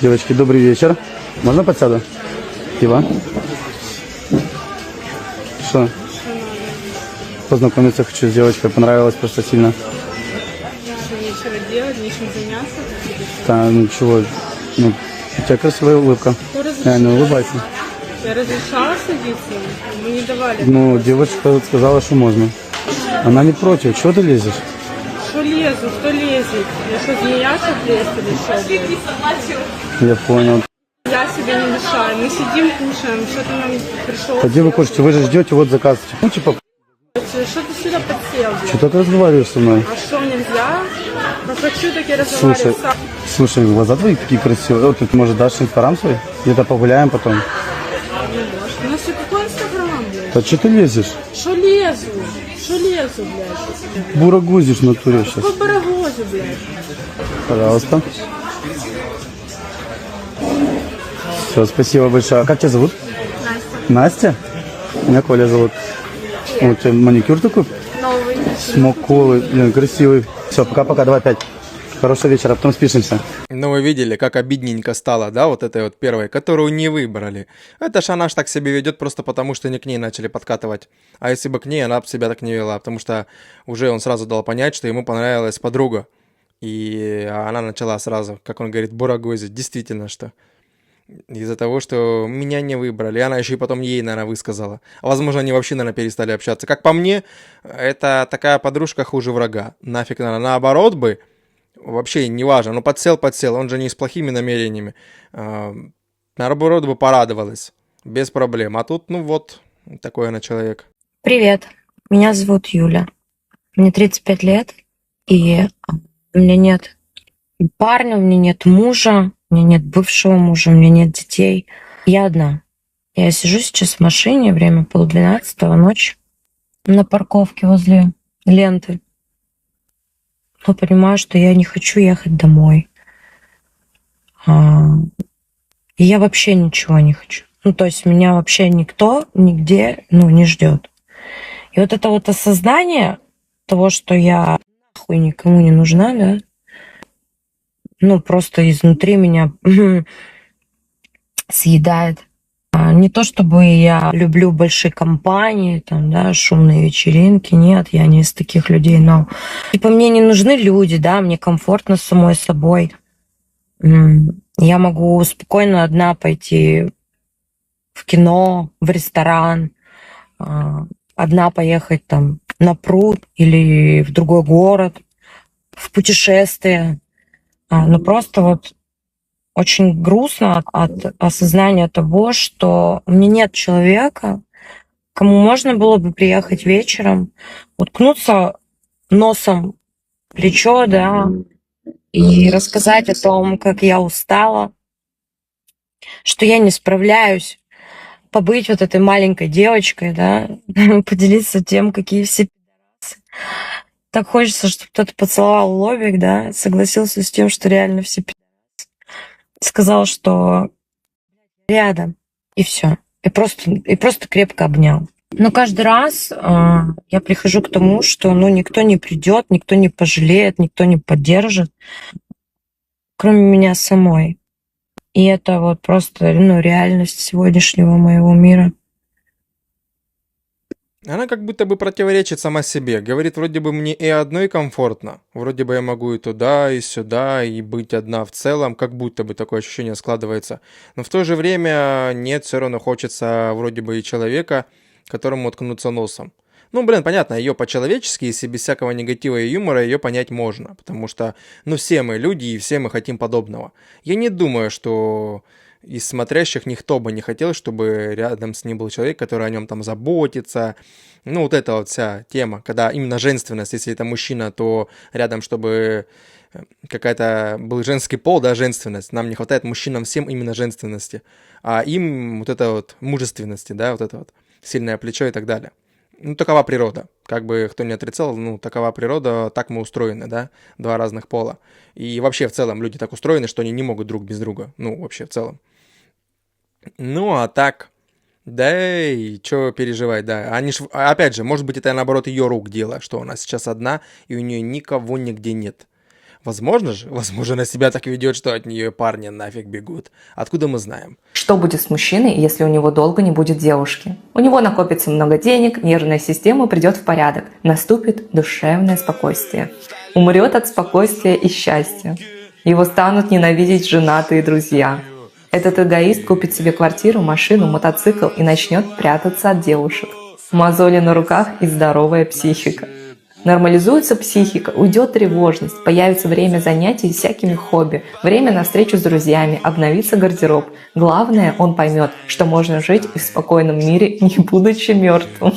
Девочки, добрый вечер. Можно подсяду? Пиво? Что? Познакомиться хочу с девочкой, понравилось просто сильно. Что вечера делать, нечем заняться? Да, ну чего, ну, у тебя красивая улыбка. Кто разрешил? Не улыбайся. Я разрешала садиться? Мы не давали. Ну, девочка вот сказала, что можно. Она не против, чего ты лезешь? Что лезу? Кто лезет? Я что, змея, что лезть или что? Я понял. Я себе не мешаю. Мы сидим, кушаем. Что ты нам пришел? А где вы кушаете? Вы же ждете вот заказ. Ну, типа, Что ты сюда подсел, блядь? что так разговариваешь со мной? А что, нельзя? Ну хочу, так и Слушай, разговаривать сам. слушай, глаза твои такие красивые. Вот ты, может, дашь инстаграм свой? Где-то погуляем потом. У нас все какой инстаграм, блядь? Да что ты лезешь? Что лезу? Что лезу, блядь? Бурагузишь в натуре сейчас. Какой барагозу, блядь? Пожалуйста. Все, спасибо большое. А как тебя зовут? Настя. Настя? Меня Коля зовут. Вот у тебя маникюр такой? Новый. Смоколы. Блин, красивый. Все, пока-пока, давай опять. Хорошего вечера, а потом спишемся. Ну, вы видели, как обидненько стало, да, вот этой вот первой, которую не выбрали. Это ж она ж так себя ведет просто потому, что не к ней начали подкатывать. А если бы к ней, она бы себя так не вела, потому что уже он сразу дал понять, что ему понравилась подруга. И она начала сразу, как он говорит, бурагозить. Действительно, что из-за того, что меня не выбрали. И она еще и потом ей, наверное, высказала. А возможно, они вообще, наверное, перестали общаться. Как по мне, это такая подружка хуже врага. Нафиг, наверное, наоборот бы. Вообще не важно, ну подсел, он же не с плохими намерениями. Наоборот бы порадовалась, без проблем. А тут, ну вот, такой она человек. Привет, меня зовут Юля. Мне 35 лет, и у меня нет парня, у меня нет мужа, у меня нет бывшего мужа, у меня нет детей. Я одна. Я сижу сейчас в машине, время 11:30 ночи, на парковке возле ленты. Но понимаю, что я не хочу ехать домой. И я вообще ничего не хочу. Ну, то есть меня вообще никто нигде, не ждет. И вот это вот осознание того, что я нахуй никому не нужна, да, просто изнутри меня съедает. Не то чтобы я люблю большие компании, там, да, шумные вечеринки, нет, я не из таких людей, но типа мне не нужны люди, да, мне комфортно с самой собой. Я могу спокойно одна пойти в кино, в ресторан, одна поехать там на пруд или в другой город, в путешествие. Но просто вот очень грустно от осознания того, что у меня нет человека, кому можно было бы приехать вечером, уткнуться носом в плечо, да, и рассказать о том, как я устала, что я не справляюсь, побыть вот этой маленькой девочкой, да, поделиться тем, какие все пидорасы. Так хочется, чтобы кто-то поцеловал лобик, да, согласился с тем, что реально все пидорасы. Сказал, что рядом, и все. И просто крепко обнял. Но каждый раз я прихожу к тому, что никто не придет, никто не пожалеет, никто не поддержит, кроме меня самой. И это вот просто реальность сегодняшнего моего мира. Она как будто бы противоречит сама себе. Говорит, вроде бы мне и одной комфортно. Вроде бы я могу и туда, и сюда, и быть одна в целом. Как будто бы такое ощущение складывается. Но в то же время нет, все равно хочется вроде бы и человека, которому уткнуться носом. Ну, блин, понятно, ее по-человечески, если без всякого негатива и юмора, ее понять можно. Потому что, все мы люди, и все мы хотим подобного. Я не думаю, что из смотрящих никто бы не хотел, чтобы рядом с ним был человек, который о нем там заботится. Вот эта вот вся тема, когда именно женственность, если это мужчина, то рядом, чтобы какая-то был женский пол, да, женственность. Нам не хватает мужчинам всем именно женственности, а им вот это вот мужественности, да, вот это вот сильное плечо и так далее. Такова природа. Как бы кто не отрицал, такова природа, так мы устроены, да, два разных пола. И вообще в целом люди так устроены, что они не могут друг без друга. Вообще в целом. А так, да и что переживать, да. Они ж, опять же, может быть, это наоборот ее рук дело, что она сейчас одна, и у нее никого нигде нет. Возможно же, возможно, она себя так ведет, что от нее парни нафиг бегут. Откуда мы знаем? Что будет с мужчиной, если у него долго не будет девушки? У него накопится много денег, нервная система придет в порядок, наступит душевное спокойствие. Умрет от спокойствия и счастья. Его станут ненавидеть женатые друзья. Этот эгоист купит себе квартиру, машину, мотоцикл и начнет прятаться от девушек. Мозоли на руках и здоровая психика. Нормализуется психика, уйдет тревожность, появится время занятий всякими хобби, время на встречу с друзьями, обновится гардероб. Главное, он поймет, что можно жить и в спокойном мире, не будучи мертвым.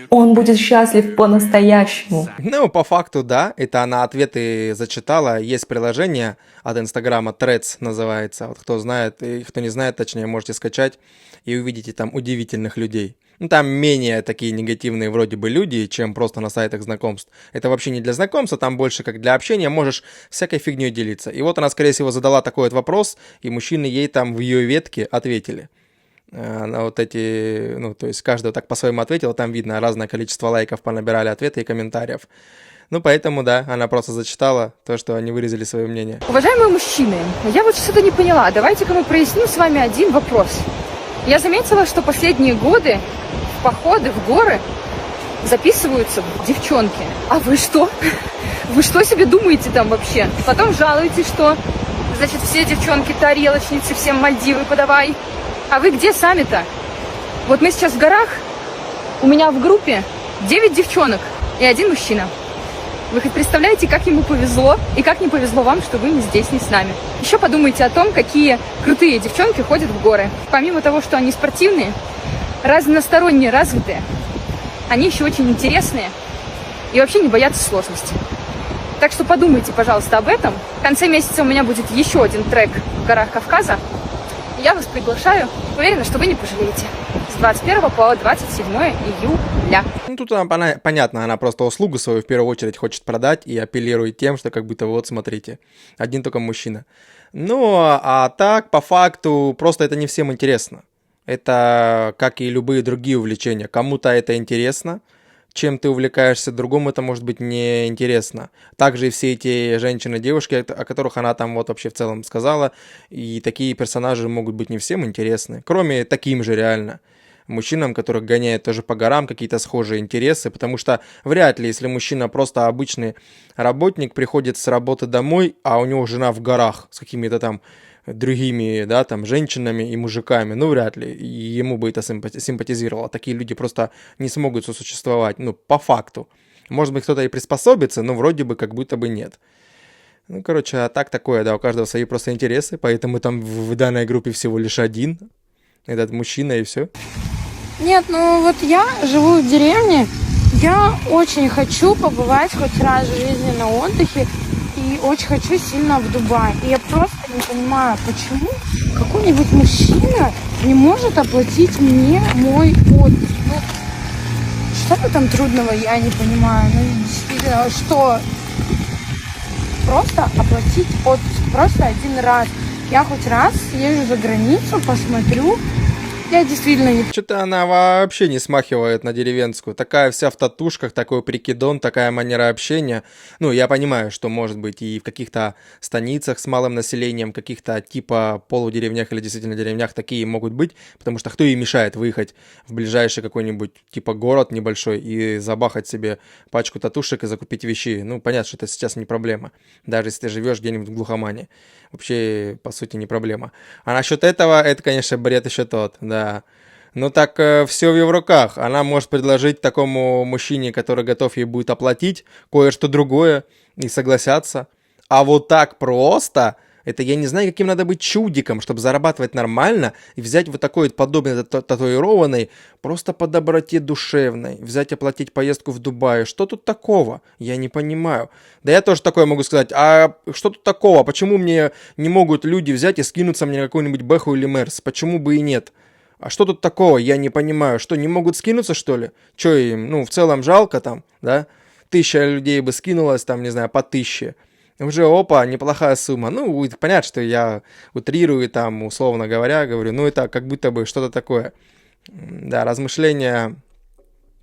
Он будет счастлив по-настоящему. Ну, по факту, да, это она ответы зачитала. Есть приложение от Инстаграма, Threads называется. Вот кто знает, и кто не знает, точнее, можете скачать и увидите там удивительных людей. Ну, там менее такие негативные вроде бы люди, чем просто на сайтах знакомств. Это вообще не для знакомства, там больше как для общения, можешь всякой фигней делиться. И вот она, скорее всего, задала такой вот вопрос, и мужчины ей там в ее ветке ответили. На вот эти, ну, то есть каждый так по-своему ответил, там видно разное количество лайков понабирали ответы и комментариев. Ну, поэтому, да, она просто зачитала то, что они выразили свое мнение. Уважаемые мужчины, я вот что-то не поняла. Давайте-ка мы проясним с вами один вопрос. Я заметила, что последние годы в походы в горы записываются девчонки. А вы что? Вы что себе думаете там вообще? Потом жалуетесь, что, значит, все девчонки тарелочницы, всем Мальдивы подавай. А вы где сами-то? Вот мы сейчас в горах, у меня в группе 9 девчонок и 1 мужчина. Вы хоть представляете, как ему повезло и как не повезло вам, что вы не здесь, не с нами. Еще подумайте о том, какие крутые девчонки ходят в горы. Помимо того, что они спортивные, разносторонне развитые, они еще очень интересные и вообще не боятся сложностей. Так что подумайте, пожалуйста, об этом. В конце месяца у меня будет еще один трек в горах Кавказа. Я вас приглашаю. Уверена, что вы не пожалеете. С 21 по 27 июля. Ну, тут она, понятно, она просто услугу свою в первую очередь хочет продать и апеллирует тем, что как будто вот, смотрите, один только мужчина. Ну, а так, по факту, просто это не всем интересно. Это, как и любые другие увлечения. Кому-то это интересно, чем ты увлекаешься, другому это может быть неинтересно. Также и все эти женщины, девушки, о которых она там вот вообще в целом сказала, и такие персонажи могут быть не всем интересны, кроме таким же реально. Мужчинам, которых гоняют тоже по горам, какие-то схожие интересы, потому что вряд ли, если мужчина просто обычный работник, приходит с работы домой, а у него жена в горах с какими-то там другими, да, там, женщинами и мужиками, ну, вряд ли, и ему бы это симпатизировало. Такие люди просто не смогут сосуществовать, ну, по факту. Может быть, кто-то и приспособится, но вроде бы как будто бы нет. Ну, короче, а так такое, да, у каждого свои просто интересы, поэтому там в данной группе всего лишь один, этот мужчина и все. Нет, ну вот я живу в деревне, я очень хочу побывать хоть раз в жизни на отдыхе и очень хочу сильно в Дубай. И я просто не понимаю, почему какой-нибудь мужчина не может оплатить мне мой отдых. Ну, что в этом трудного, я не понимаю. Ну, действительно, что? Просто оплатить отпуск, просто один раз. Я хоть раз съезжу за границу, посмотрю. Я действительно не... Что-то она вообще не смахивает на деревенскую. Такая вся в татушках, такой прикидон, такая манера общения. Ну, я понимаю, что может быть и в каких-то станицах с малым населением, каких-то типа полудеревнях или действительно деревнях такие могут быть, потому что кто ей мешает выехать в ближайший какой-нибудь типа город небольшой и забахать себе пачку татушек и закупить вещи. Ну, понятно, что это сейчас не проблема. Даже если ты живешь где-нибудь в глухомане. Вообще, по сути, не проблема. А насчет этого, это, конечно, бред еще тот, да. Ну так все в ее руках. Она может предложить такому мужчине, который готов ей будет оплатить, кое-что другое и согласятся. А вот так просто, это я не знаю, каким надо быть чудиком, чтобы зарабатывать нормально и взять вот такой вот подобный татуированный, просто по доброте душевной, взять оплатить поездку в Дубай. Что тут такого? Я не понимаю. Да я тоже такое могу сказать. А что тут такого? Почему мне не могут люди взять и скинуться мне на какую-нибудь Бэху или Мерс? Почему бы и нет? А что тут такого? Я не понимаю. Что, не могут скинуться, что ли? Что им, ну, в целом жалко там, да? 1000 людей бы скинулось, там, не знаю, по 1000. Уже, опа, неплохая сумма. Ну, понятно, что я утрирую там, условно говоря, говорю, ну, это как будто бы что-то такое. Да, размышления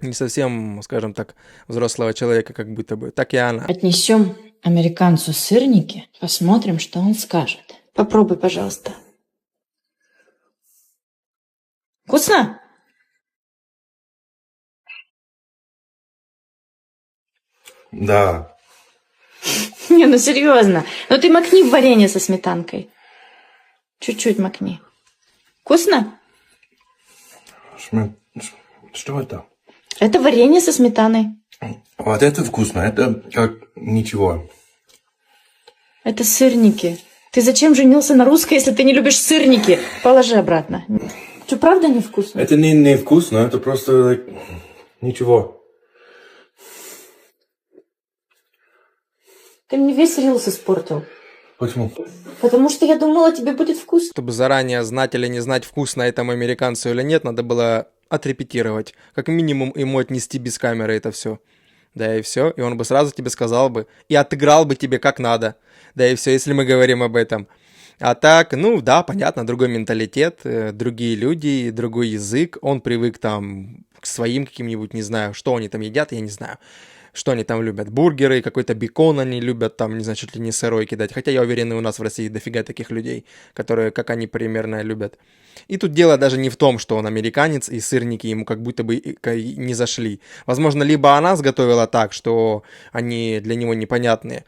не совсем, скажем так, взрослого человека, как будто бы. Так и она. Отнесем американцу сырники, посмотрим, что он скажет. Попробуй, пожалуйста. Вкусно? Да. Не, ну серьезно. Ну ты макни в варенье со сметанкой. Чуть-чуть макни. Вкусно? Что это? Это варенье со сметаной. Вот это вкусно, это как ничего. Это сырники. Ты зачем женился на русской, если ты не любишь сырники? Положи обратно. Что, правда невкусно? Это не вкусно, это просто ничего. Ты мне весь рилс испортил. Почему? Потому что я думала, тебе будет вкусно. Чтобы заранее знать или не знать, вкусно этому американцу или нет, надо было отрепетировать. Как минимум ему отнести без камеры это все. Да и все. И он бы сразу тебе сказал бы. И отыграл бы тебе как надо. Да и все, если мы говорим об этом. А так, ну да, понятно, другой менталитет, другие люди, другой язык. Он привык там к своим каким-нибудь, не знаю, что они там едят, я не знаю. Что они там любят? Бургеры, какой-то бекон они любят там, не знаю, чуть ли не сырой кидать. Хотя я уверен, и у нас в России дофига таких людей, которые, как они примерно любят. И тут дело даже не в том, что он американец, и сырники ему как будто бы не зашли. Возможно, либо она сготовила так, что они для него непонятные,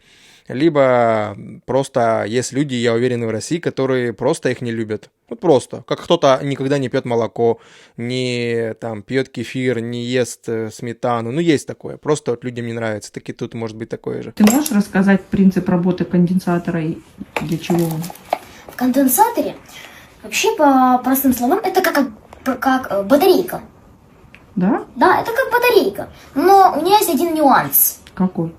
либо просто есть люди, я уверен, в России, которые просто их не любят. Вот просто. Как кто-то никогда не пьет молоко, не там пьет кефир, не ест сметану. Ну, есть такое. Просто вот людям не нравится. Так и тут может быть такое же. Ты можешь рассказать принцип работы конденсатора и для чего он? В конденсаторе, вообще, по простым словам, это как батарейка. Да? Да, это как батарейка. Но у нее есть один нюанс. Какой?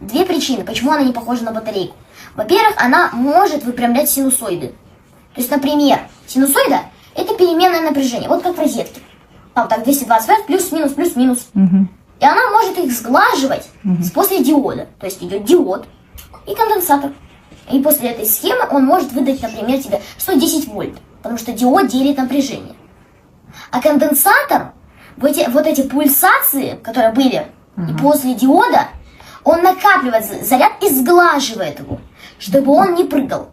Две причины, почему она не похожа на батарейку. Во-первых, она может выпрямлять синусоиды. То есть, например, синусоида – это переменное напряжение, вот как в розетке. Там так 220 Вт, плюс-минус, плюс-минус. Угу. И она может их сглаживать после диода. То есть идет диод и конденсатор. И после этой схемы он может выдать, например, тебе 110 вольт, потому что диод делит напряжение. А конденсатор, вот эти пульсации, которые были и после диода, он накапливает заряд и сглаживает его, чтобы он не прыгал.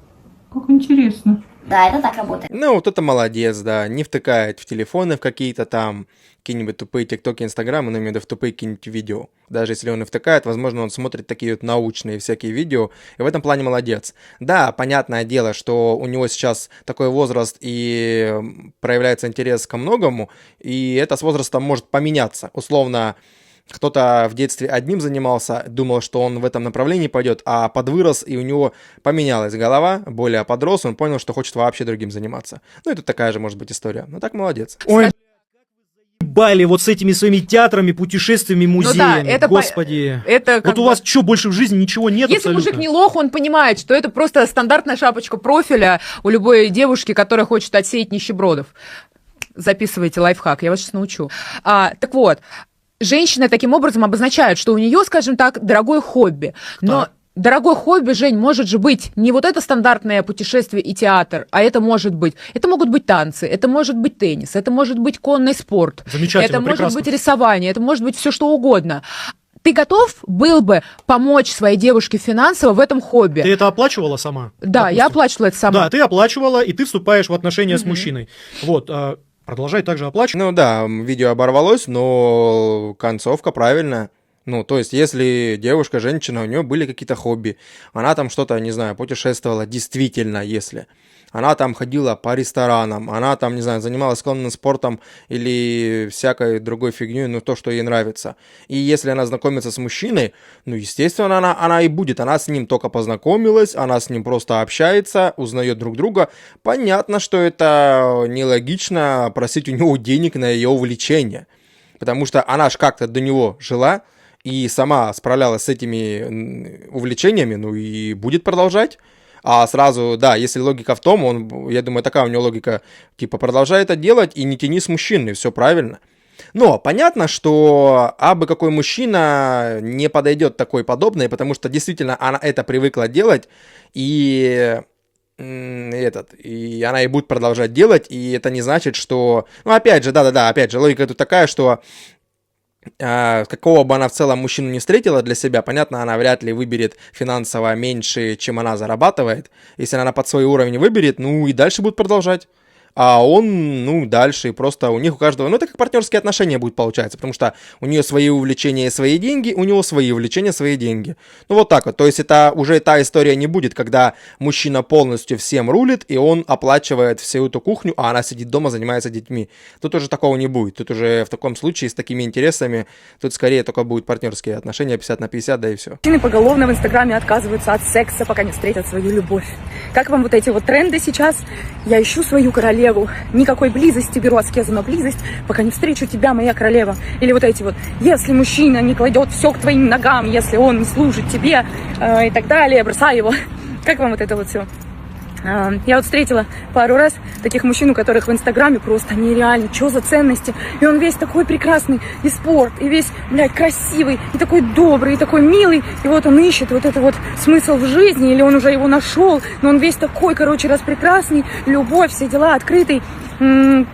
Как интересно. Да, это так работает. Ну, вот это молодец, да. Не втыкает в телефоны в какие-то там, какие-нибудь тупые тиктоки, инстаграмы, но именно в тупые какие-нибудь видео. Даже если он и втыкает, возможно, он смотрит такие вот научные всякие видео, и в этом плане молодец. Да, понятное дело, что у него сейчас такой возраст и проявляется интерес ко многому, и это с возрастом может поменяться. Условно, кто-то в детстве одним занимался, думал, что он в этом направлении пойдет, а подвырос, и у него поменялась голова, более подрос, он понял, что хочет вообще другим заниматься. Ну и тут такая же может быть история. Ну так молодец. Ой, ебали вот с этими своими театрами, путешествиями, музеями. Ну да, это Господи. Это вот у вас что, больше в жизни ничего нет? Если абсолютно? мужик не лох, он понимает, что это просто стандартная шапочка профиля у любой девушки, которая хочет отсеять нищебродов. Записывайте лайфхак, я вас сейчас научу. Так вот, женщины таким образом обозначают, что у нее, скажем так, дорогое хобби. Но Так. дорогое хобби, Жень, может же быть не вот это стандартное путешествие и театр, а это могут быть танцы, это может быть теннис, это может быть конный спорт, Замечательно, это может прекрасно. быть рисование, это может быть все что угодно. Ты готов был бы помочь своей девушке финансово в этом хобби? Ты это оплачивала сама? Да, допустим? я оплачивала это сама. Да, ты оплачивала, и ты вступаешь в отношения с мужчиной. Вот, продолжай также оплачивать. Ну да, видео оборвалось, но концовка правильная. Ну, то есть, если девушка, женщина, у нее были какие-то хобби, она там что-то, не знаю, путешествовала, действительно, если она там ходила по ресторанам, она там, не знаю, занималась конным спортом или всякой другой фигней, ну, то, что ей нравится. И если она знакомится с мужчиной, ну, естественно, она и будет. Она с ним только познакомилась, она с ним просто общается, узнает друг друга. Понятно, что это нелогично просить у него денег на ее увлечение, потому что она ж как-то до него жила и сама справлялась с этими увлечениями, ну, и будет продолжать. А сразу, да, если логика в том, я думаю, такая у него логика, типа, продолжай это делать и не тяни с мужчиной, все правильно. Но понятно, что абы какой мужчина не подойдет такой подобное, потому что действительно она это привыкла делать, и она и будет продолжать делать, и это не значит, что... Ну, опять же, да-да-да, опять же, логика тут такая, что какого бы она в целом мужчину не встретила для себя, понятно, она вряд ли выберет финансово меньше, чем она зарабатывает. Если она под свой уровень выберет, ну и дальше будет продолжать. А он, ну, дальше просто у них у каждого, ну, это как партнерские отношения будет получаться, потому что у нее свои увлечения, свои деньги, у него свои увлечения, свои деньги. Ну, вот так вот. То есть это уже та история не будет, когда мужчина полностью всем рулит, и он оплачивает всю эту кухню, а она сидит дома, занимается детьми. Тут уже такого не будет. Тут уже в таком случае с такими интересами, тут скорее только будут партнерские отношения 50/50, да и все. Мужчины поголовно в Инстаграме отказываются от секса, пока не встретят свою любовь. Как вам вот эти вот тренды сейчас? Я ищу свою королеву. Никакой близости, беру аскезу на близость, пока не встречу тебя, моя королева. Или вот эти вот, если мужчина не кладет все к твоим ногам, если он не служит тебе и так далее, бросай его. Как вам вот это вот все? Я вот встретила пару раз таких мужчин, у которых в Инстаграме просто нереально, что за ценности. И он весь такой прекрасный, и спорт, и весь, блядь, красивый, и такой добрый, и такой милый. И вот он ищет вот это вот смысл в жизни, или он уже его нашел, но он весь такой, короче, распрекрасный, любовь, все дела, открытый.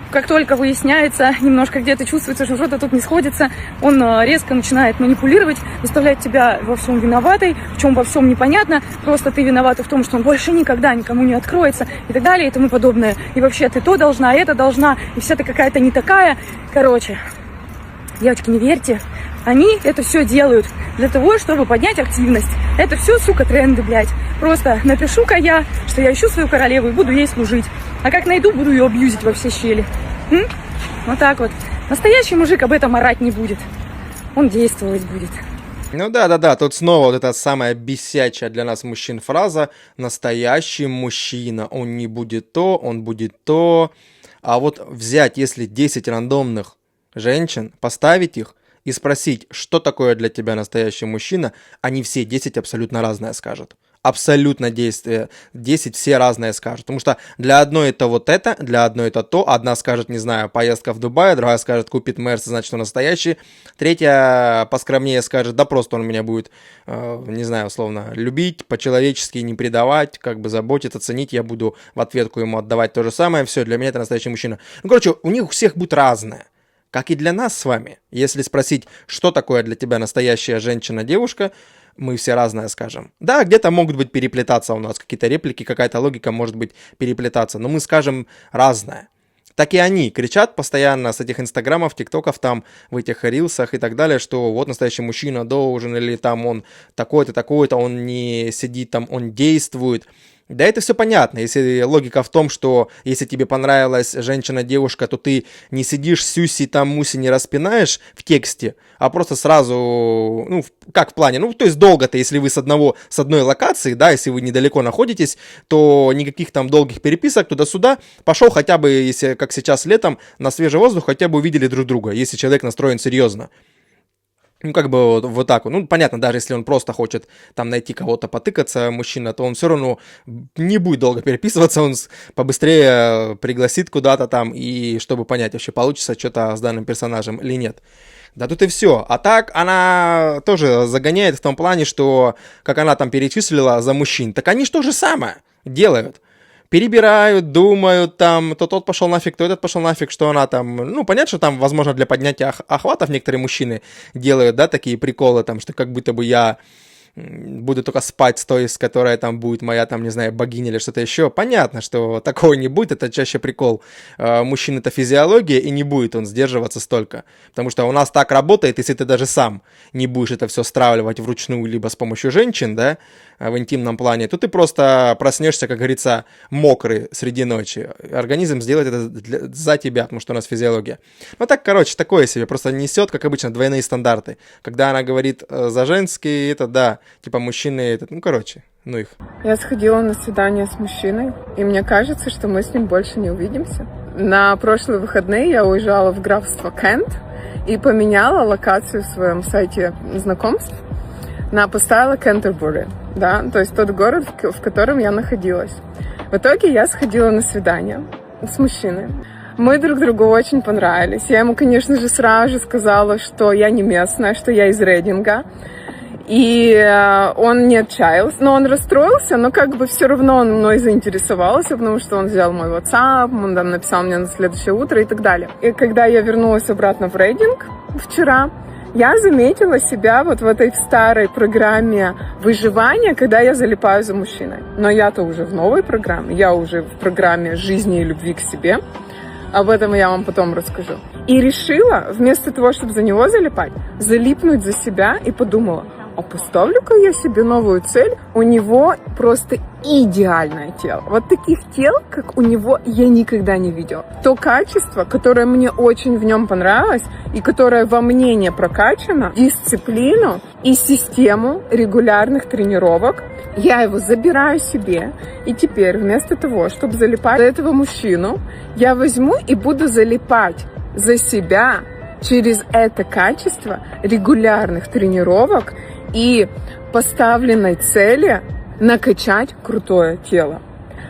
Как только выясняется, немножко где-то чувствуется, что что-то тут не сходится, он резко начинает манипулировать, заставлять тебя во всем виноватой, в чем во всем непонятно, просто ты виновата в том, что он больше никогда никому не откроется и так далее и тому подобное. И вообще ты то должна, это должна, и вся ты какая-то не такая. Короче, девочки, не верьте. Они это все делают для того, чтобы поднять активность. Это все, сука, тренды, блядь. Просто напишу-ка я, что я ищу свою королеву и буду ей служить. А как найду, буду ее абьюзить во все щели. Вот так вот. Настоящий мужик об этом орать не будет. Он действовать будет. Ну да, тут снова вот эта самая бесячая для нас мужчин фраза «настоящий мужчина, он не будет то, он будет то». А вот взять, если 10 рандомных женщин, поставить их и спросить, что такое для тебя настоящий мужчина, они все 10 абсолютно разное скажут. Абсолютно 10 все разные скажут. Потому что для одной это вот это, для одной это то. Одна скажет, не знаю, поездка в Дубай, другая скажет, купит Мерс, значит, он настоящий. Третья поскромнее скажет, да просто он меня будет, не знаю, условно, любить, по-человечески не предавать, как бы заботиться, ценить. Я буду в ответку ему отдавать то же самое. Все, для меня это настоящий мужчина. Ну, короче, у них у всех будет разное. Как и для нас с вами. Если спросить, что такое для тебя настоящая женщина-девушка, мы все разное скажем. Да, где-то могут быть переплетаться у нас какие-то реплики, какая-то логика может быть переплетаться, но мы скажем разное. Так и они кричат постоянно с этих инстаграмов, тиктоков, там, в этих рилсах и так далее, что вот настоящий мужчина должен, или там он такой-то, он не сидит там, он действует. Да, это все понятно, если логика в том, что если тебе понравилась женщина-девушка, то ты не сидишь сюси там муси не распинаешь в тексте, а просто сразу, ну, как в плане, ну, то есть долго-то, если вы с одной локации, да, если вы недалеко находитесь, то никаких там долгих переписок туда-сюда, пошел хотя бы, если как сейчас летом, на свежий воздух, хотя бы увидели друг друга, если человек настроен серьезно. Ну, как бы вот так вот. Ну, понятно, даже если он просто хочет там найти кого-то потыкаться, мужчина, то он все равно не будет долго переписываться, он побыстрее пригласит куда-то там, и чтобы понять, вообще получится что-то с данным персонажем или нет. Да тут и все. А так она тоже загоняет в том плане, что, как она там перечислила за мужчин, так они же то же самое делают. Перебирают, думают, там, то тот пошел нафиг, то этот пошел нафиг, что она там, ну, понятно, что там, возможно, для поднятия охватов некоторые мужчины делают, да, такие приколы, там, что как будто бы я буду только спать с той, с которой там будет моя, там, не знаю, богиня или что-то еще. Понятно, что такого не будет, это чаще прикол. Мужчин это физиология, и не будет он сдерживаться столько. Потому что у нас так работает, если ты даже сам не будешь это все стравливать вручную, либо с помощью женщин, да, в интимном плане, то ты просто проснешься, как говорится, мокрый среди ночи. Организм сделает это за тебя, потому что у нас физиология. Ну так, короче, такое себе, просто несет, как обычно, двойные стандарты. Когда она говорит за женские, это да, типа мужчины, это, ну короче, ну их. Я сходила на свидание с мужчиной, и мне кажется, что мы с ним больше не увидимся. На прошлые выходные я уезжала в графство Кент и поменяла локацию в своем сайте знакомств. Поставила Кентербери, да, то есть тот город, в котором я находилась. В итоге я сходила на свидание с мужчиной. Мы друг другу очень понравились. Я ему, конечно же, сразу же сказала, что я не местная, что я из Рейдинга. И он не отчаялся, но он расстроился, но как бы все равно он мной заинтересовался, потому что он взял мой WhatsApp, он там написал мне на следующее утро и так далее. И когда я вернулась обратно в Рейдинг вчера, Я заметила себя вот в этой старой программе выживания, когда я залипаю за мужчиной. Но я-то уже в новой программе, я уже в программе жизни и любви к себе. Об этом я вам потом расскажу. И решила, вместо того, чтобы за него залипать, залипнуть за себя и подумала, а поставлю-ка я себе новую цель. У него просто идеальное тело. Вот таких тел, как у него, я никогда не видела. То качество, которое мне очень в нем понравилось и которое во мне не прокачано, дисциплину и систему регулярных тренировок, я его забираю себе. И теперь вместо того, чтобы залипать за этого мужчину, я возьму и буду залипать за себя через это качество регулярных тренировок и поставленной цели накачать крутое тело.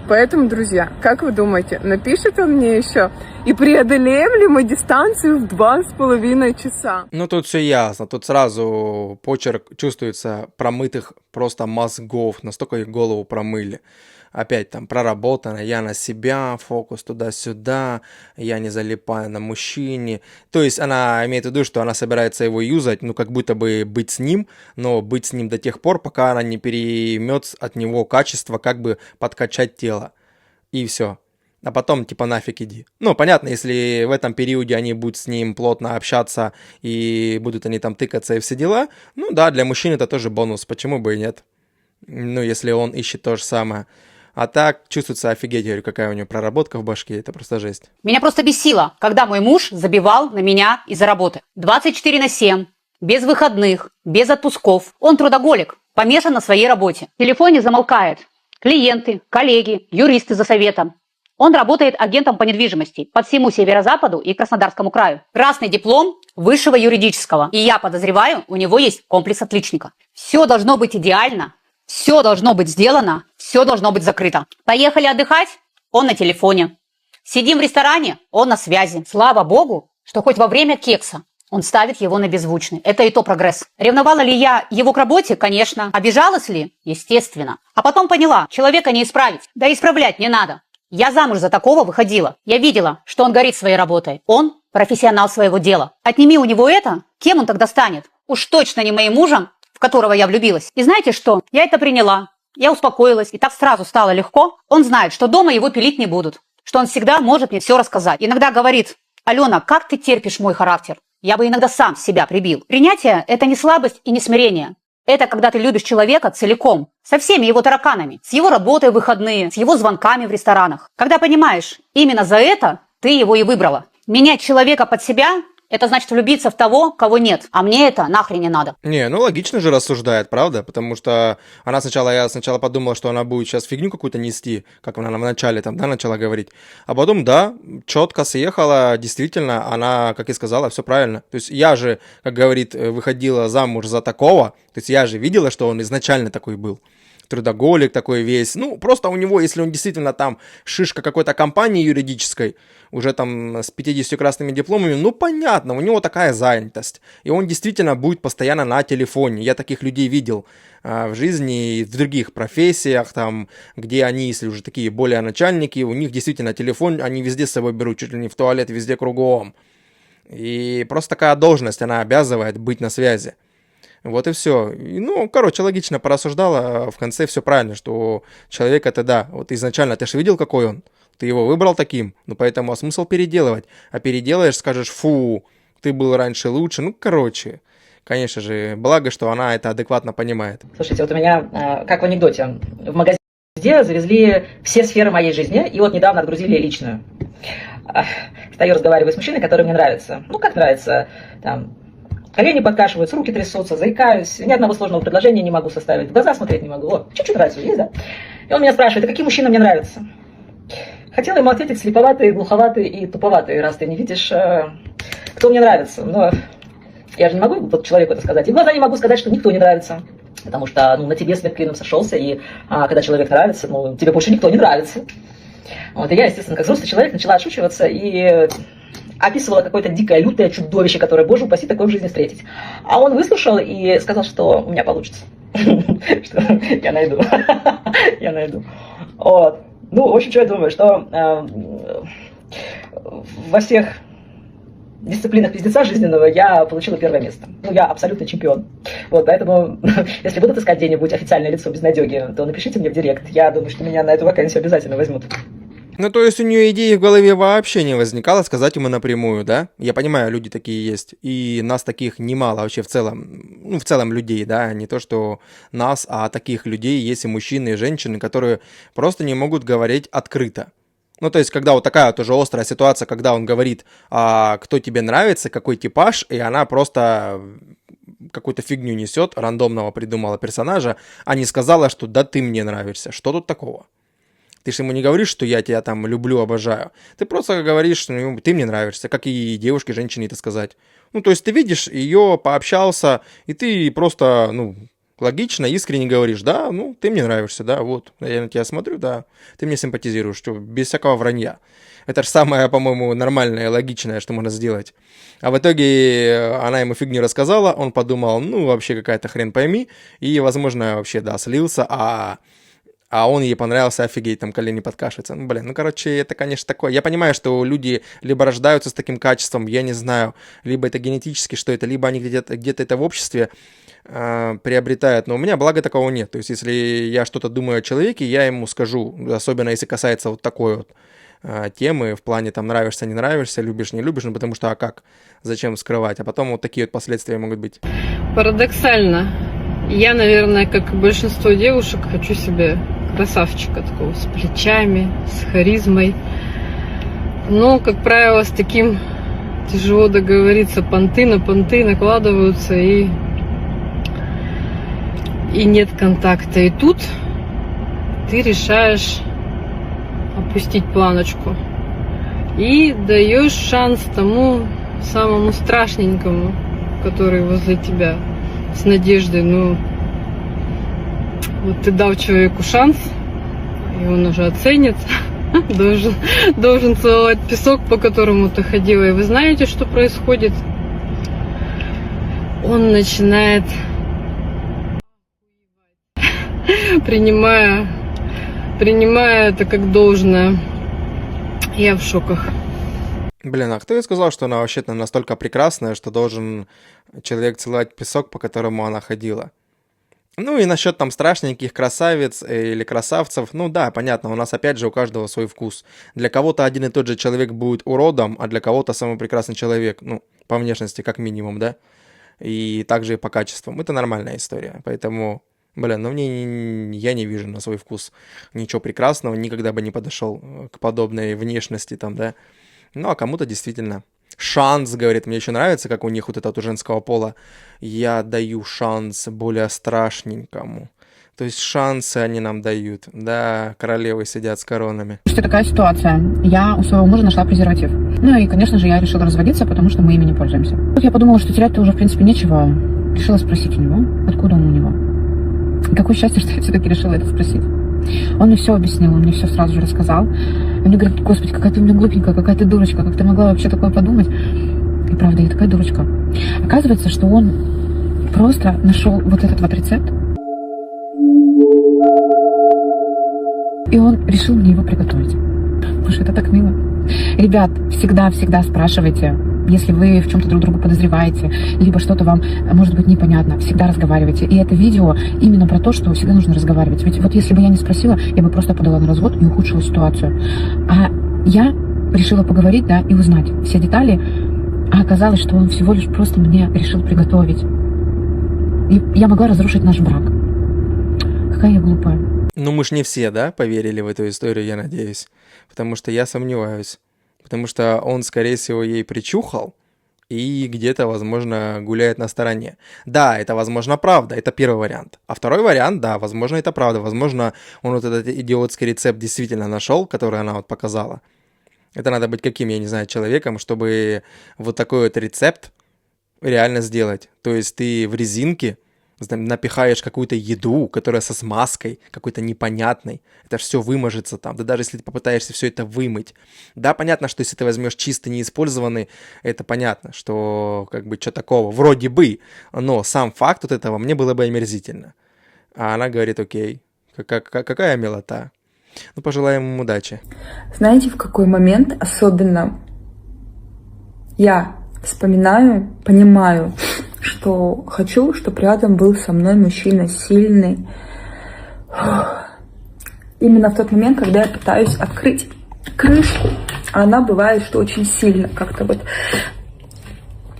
Поэтому, друзья, как вы думаете, напишет он мне еще? И преодолеем ли мы дистанцию в 2,5 часа? Ну, тут все ясно. Тут сразу почерк чувствуется промытых просто мозгов. Настолько их голову промыли. Опять там проработано, я на себя, фокус туда-сюда, я не залипаю на мужчине. То есть она имеет в виду, что она собирается его юзать, ну как будто бы быть с ним, но быть с ним до тех пор, пока она не переймет от него качество, как бы подкачать тело. И все. А потом типа нафиг иди. Ну понятно, если в этом периоде они будут с ним плотно общаться и будут они там тыкаться и все дела, ну да, для мужчин это тоже бонус, почему бы и нет. Ну если он ищет то же самое. А так чувствуется офигеть, я говорю, какая у него проработка в башке, это просто жесть. Меня просто бесило, когда мой муж забивал на меня из-за работы. 24/7, без выходных, без отпусков. Он трудоголик, помешан на своей работе. В телефоне замолкает. Клиенты, коллеги, юристы за советом. Он работает агентом по недвижимости по всему Северо-Западу и Краснодарскому краю. Красный диплом высшего юридического. И я подозреваю, у него есть комплекс отличника. Все должно быть идеально. Все должно быть сделано, все должно быть закрыто. Поехали отдыхать? Он на телефоне. Сидим в ресторане? Он на связи. Слава богу, что хоть во время кекса он ставит его на беззвучный. Это и то прогресс. Ревновала ли я его к работе? Конечно. Обижалась ли? Естественно. А потом поняла, человека не исправить. Да исправлять не надо. Я замуж за такого выходила. Я видела, что он горит своей работой. Он профессионал своего дела. Отними у него это, кем он тогда станет? Уж точно не моим мужем, в которого я влюбилась. И знаете что? Я это приняла. Я успокоилась, и так сразу стало легко. Он знает, что дома его пилить не будут, что он всегда может мне все рассказать. Иногда говорит: Алена, как ты терпишь мой характер? Я бы иногда сам себя прибил. Принятие – это не слабость и не смирение. Это когда ты любишь человека целиком, со всеми его тараканами, с его работой в выходные, с его звонками в ресторанах. Когда понимаешь, именно за это ты его и выбрала. Менять человека под себя – это значит влюбиться в того, кого нет. А мне это нахрен не надо. Не, ну логично же рассуждает, правда? Потому что я сначала подумала, что она будет сейчас фигню какую-то нести, как она в начале там, да, начала говорить. А потом, да, четко съехала, действительно, она, как и сказала, все правильно. То есть я же, как говорит, выходила замуж за такого, то есть я же видела, что он изначально такой был. Трудоголик такой весь. Ну, просто у него, если он действительно там шишка какой-то компании юридической, уже там с 50 красными дипломами, ну, понятно, у него такая занятость. И он действительно будет постоянно на телефоне. Я таких людей видел в жизни и в других профессиях, там, где они, если уже такие более начальники, у них действительно телефон, они везде с собой берут, чуть ли не в туалет, везде кругом. И просто такая должность, она обязывает быть на связи. Вот и все. Ну, короче, логично порассуждала, в конце все правильно, что человек это да, вот изначально ты же видел, какой он, ты его выбрал таким, ну поэтому смысл переделывать, а переделаешь, скажешь, фу, ты был раньше лучше, ну короче, конечно же, благо, что она это адекватно понимает. Слушайте, вот у меня, как в анекдоте, в магазине завезли все сферы моей жизни, и вот недавно отгрузили личную. Стою, разговариваю с мужчиной, который мне нравится, ну как нравится, там, колени подкашиваются, руки трясутся, заикаюсь, ни одного сложного предложения не могу составить, в глаза смотреть не могу. Вот, чуть-чуть нравится, есть, да? И он меня спрашивает, а какие мужчины мне нравятся? Хотела ему ответить слеповатый, глуховатый и туповатый, раз ты не видишь, кто мне нравится. Но я же не могу вот человеку это сказать. И в глаза не могу сказать, что никто не нравится. Потому что на тебе свет клином сошелся, и когда человек нравится, тебе больше никто не нравится. Вот, и я, естественно, как взрослый человек, начала отшучиваться и описывала какое-то дикое, лютое чудовище, которое, боже упаси, такое в жизни встретить. А он выслушал и сказал, что у меня получится. Что я найду. Я найду. Вот. Ну, в общем, что я думаю, что во всех дисциплинах пиздеца жизненного я получила первое место. Ну, я абсолютный чемпион. Вот, поэтому, если будут искать где-нибудь официальное лицо безнадёги, то напишите мне в директ. Я думаю, что меня на эту вакансию обязательно возьмут. Ну, то есть у нее идеи в голове вообще не возникало сказать ему напрямую, да? Я понимаю, люди такие есть, и нас таких немало вообще в целом, ну, в целом людей, да, не то, что нас, а таких людей есть и мужчины, и женщины, которые просто не могут говорить открыто. Ну, то есть, когда вот такая вот уже острая ситуация, когда он говорит, кто тебе нравится, какой типаж, и она просто какую-то фигню несет, рандомного придумала персонажа, а не сказала, что да, ты мне нравишься. Что тут такого? Ты же ему не говоришь, что я тебя там люблю, обожаю. Ты просто говоришь, что ну, ты мне нравишься, как и девушке, женщине это сказать. Ну, то есть ты видишь ее, пообщался, и ты просто, ну, логично, искренне говоришь, да, ну, ты мне нравишься, да, вот, я на тебя смотрю, да, ты мне симпатизируешь, что без всякого вранья. Это же самое, по-моему, нормальное, логичное, что можно сделать. А в итоге она ему фигню рассказала, он подумал, ну, вообще какая-то хрен пойми, и, возможно, вообще, да, слился, а он ей понравился, офигеть, там колени подкашиваются. Ну, блин, ну, короче, это, конечно, такое. Я понимаю, что люди либо рождаются с таким качеством, я не знаю, либо это генетически, что это, либо они где-то это в обществе приобретают. Но у меня, благо, такого нет. То есть, если я что-то думаю о человеке, я ему скажу, особенно если касается вот такой вот темы, в плане там нравишься, не нравишься, любишь, не любишь, ну, потому что, а как? Зачем скрывать? А потом вот такие вот последствия могут быть. Парадоксально. Я, наверное, как и большинство девушек, хочу себе красавчика такого, с плечами, с харизмой. Но, как правило, с таким тяжело договориться, понты на понты накладываются, и нет контакта. И тут ты решаешь опустить планочку и даешь шанс тому самому страшненькому, который возле тебя, с надеждой. Ну, вот ты дал человеку шанс, и он уже оценит, должен целовать песок, по которому ты ходила. И вы знаете, что происходит? Он начинает, принимая это как должное. Я в шоках. Блин, а кто ей сказал, что она вообще-то настолько прекрасная, что должен человек целовать песок, по которому она ходила? Ну и насчет там страшненьких красавиц или красавцев, ну да, понятно, у нас опять же у каждого свой вкус. Для кого-то один и тот же человек будет уродом, а для кого-то самый прекрасный человек, ну, по внешности как минимум, да? И также и по качествам. Это нормальная история, поэтому, блин, ну я не вижу на свой вкус ничего прекрасного, никогда бы не подошел к подобной внешности там, да? Ну, а кому-то действительно шанс, говорит, мне еще нравится, как у них вот это вот у женского пола, я даю шанс более страшненькому. То есть шансы они нам дают. Да, королевы сидят с коронами. Что такая ситуация? Я у своего мужа нашла презерватив. Ну и, конечно же, я решила разводиться, потому что мы ими не пользуемся. Тут я подумала, что терять-то уже, в принципе, нечего. Решила спросить у него, откуда он у него. И какое счастье, что я все-таки решила это спросить. Он мне все объяснил, он мне все сразу же рассказал. Он мне говорит, господи, какая ты у меня глупенькая, какая ты дурочка, как ты могла вообще такое подумать? И правда, я такая дурочка. Оказывается, что он просто нашел вот этот вот рецепт, и он решил мне его приготовить. Боже, это так мило. Ребят, всегда спрашивайте, если вы в чем-то друг друга подозреваете, либо что-то вам может быть непонятно, всегда разговаривайте. И это видео именно про то, что всегда нужно разговаривать. Ведь вот если бы я не спросила, я бы просто подала на развод и ухудшила ситуацию. А я решила поговорить, да, и узнать все детали, а оказалось, что он всего лишь просто мне решил приготовить. И я могла разрушить наш брак. Какая я глупая. Ну мы ж не все, да, поверили в эту историю, я надеюсь. Потому что я сомневаюсь. Потому что он, скорее всего, ей причухал и где-то, возможно, гуляет на стороне. Да, это, возможно, правда, это первый вариант. А второй вариант, да, возможно, это правда. Возможно, он вот этот идиотский рецепт действительно нашел, который она вот показала. Это надо быть каким, я не знаю, человеком, чтобы вот такой вот рецепт реально сделать. То есть ты в резинке напихаешь какую-то еду, которая со смазкой, какой-то непонятной, это все вымажется там, да даже если ты попытаешься все это вымыть. Да, понятно, что если ты возьмешь чистый, неиспользованный, это понятно, что как бы что такого, вроде бы, но сам факт вот этого мне было бы омерзительно. А она говорит, окей, какая милота. Ну, пожелаем ему удачи. Знаете, в какой момент особенно я вспоминаю, понимаю, что хочу, чтобы рядом был со мной мужчина сильный. Именно в тот момент, когда я пытаюсь открыть крышку, а она бывает, что очень сильно, как-то вот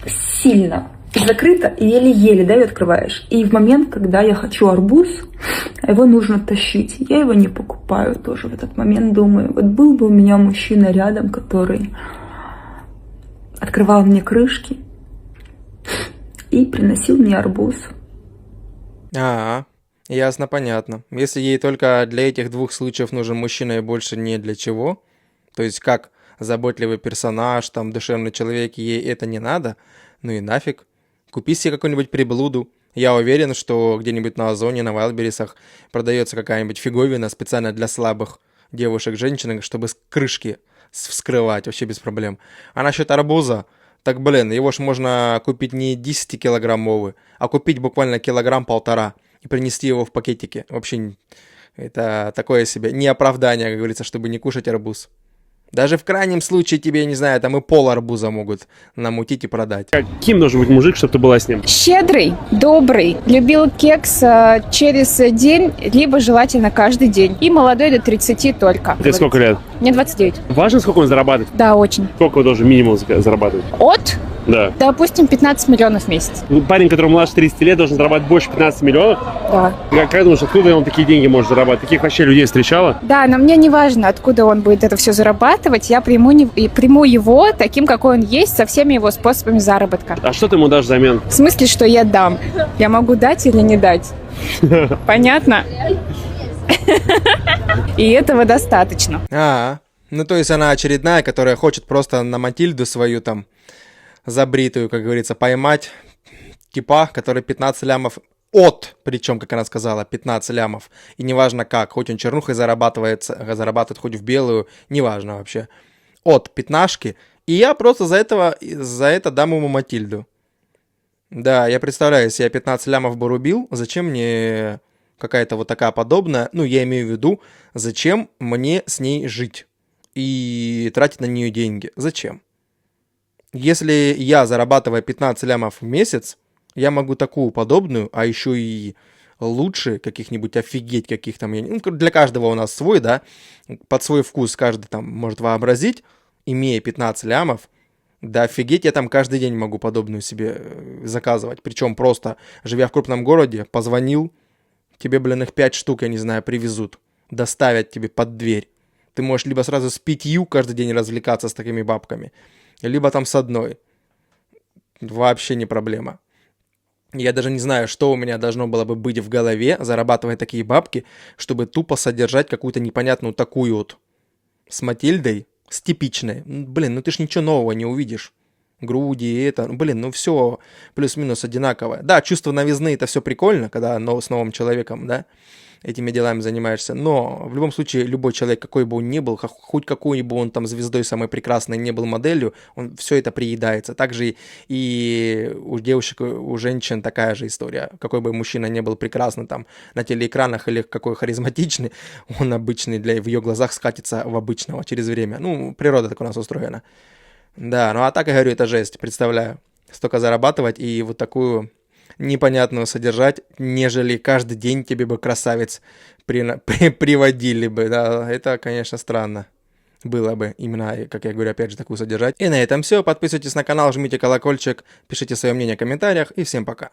сильно закрыта и еле-еле, да, ее открываешь. И в момент, когда я хочу арбуз, его нужно тащить. Я его не покупаю тоже в этот момент, думаю, вот был бы у меня мужчина рядом, который открывал мне крышки и приносил мне арбуз. Ясно, понятно. Если ей только для этих двух случаев нужен мужчина и больше не для чего, то есть как заботливый персонаж, там, душевный человек, ей это не надо, ну и нафиг. Купи себе какую-нибудь приблуду. Я уверен, что где-нибудь на Озоне, на Вайлдберрисах продается какая-нибудь фиговина специально для слабых девушек, женщин, чтобы с крышки вскрывать вообще без проблем. А насчет арбуза, так, блин, его ж можно купить не 10-килограммовый, а купить буквально 1-1,5 килограмма и принести его в пакетике. Вообще, это такое себе не оправдание, как говорится, чтобы не кушать арбуз. Даже в крайнем случае тебе, я не знаю, там и пол арбуза могут намутить и продать. Каким должен быть мужик, чтобы ты была с ним? Щедрый, добрый, любил кекс через день, либо желательно каждый день. И молодой до 30 только. Тебе сколько лет? Мне 29. Важно, сколько он зарабатывает? Да, очень. Сколько он должен минимум зарабатывать? От? Да. Допустим, 15 миллионов в месяц. Парень, которому младше 30 лет, должен зарабатывать больше 15 миллионов? Да. Как думаешь, откуда он такие деньги может зарабатывать? Таких вообще людей встречала? Да, но мне не важно, откуда он будет это все зарабатывать. Я приму его таким, какой он есть, со всеми его способами заработка. А что ты ему дашь взамен? В смысле, что я дам? Я могу дать или не дать? Понятно? И этого достаточно. Ну то есть она очередная, которая хочет просто на Матильду свою там забритую, как говорится, поймать типа, который 15 лямов причем, как она сказала, 15 лямов. И неважно как, хоть он чернухой зарабатывает хоть в белую, неважно вообще. От пятнашки. И я просто за это дам ему Матильду. Да, я представляю, если я 15 лямов бы рубил, зачем мне какая-то вот такая подобная, ну, я имею в виду, зачем мне с ней жить и тратить на нее деньги? Зачем? Если я зарабатываю 15 лямов в месяц, я могу такую подобную, а еще и лучше каких-нибудь офигеть каких там, ну, для каждого у нас свой, да, под свой вкус каждый там может вообразить, имея 15 лямов, да офигеть, я там каждый день могу подобную себе заказывать, причем просто, живя в крупном городе, позвонил, тебе, блин, их 5 штук, я не знаю, привезут, доставят тебе под дверь. Ты можешь либо сразу с 5 каждый день развлекаться с такими бабками, либо там с одной. Вообще не проблема. Я даже не знаю, что у меня должно было бы быть в голове, зарабатывая такие бабки, чтобы тупо содержать какую-то непонятную такую вот с Матильдой, с типичной. Блин, ну ты ж ничего нового не увидишь. Груди, это, блин, ну все плюс-минус одинаковое. Да, чувство новизны, это все прикольно, когда с новым человеком, да, этими делами занимаешься, но в любом случае любой человек, какой бы он ни был, хоть какой бы он там звездой самой прекрасной не был моделью, он все это приедается. Также и у девушек, у женщин такая же история. Какой бы мужчина не был прекрасный там на телеэкранах или какой харизматичный, он обычный в ее глазах скатится в обычного через время. Ну, природа так у нас устроена. Да, ну а так я говорю, это жесть, представляю. Столько зарабатывать и вот такую непонятную содержать, нежели каждый день тебе бы красавец приводили бы, да, это, конечно, странно было бы именно, как я говорю, опять же, такую содержать. И на этом все, подписывайтесь на канал, жмите колокольчик, пишите свое мнение в комментариях, и всем пока.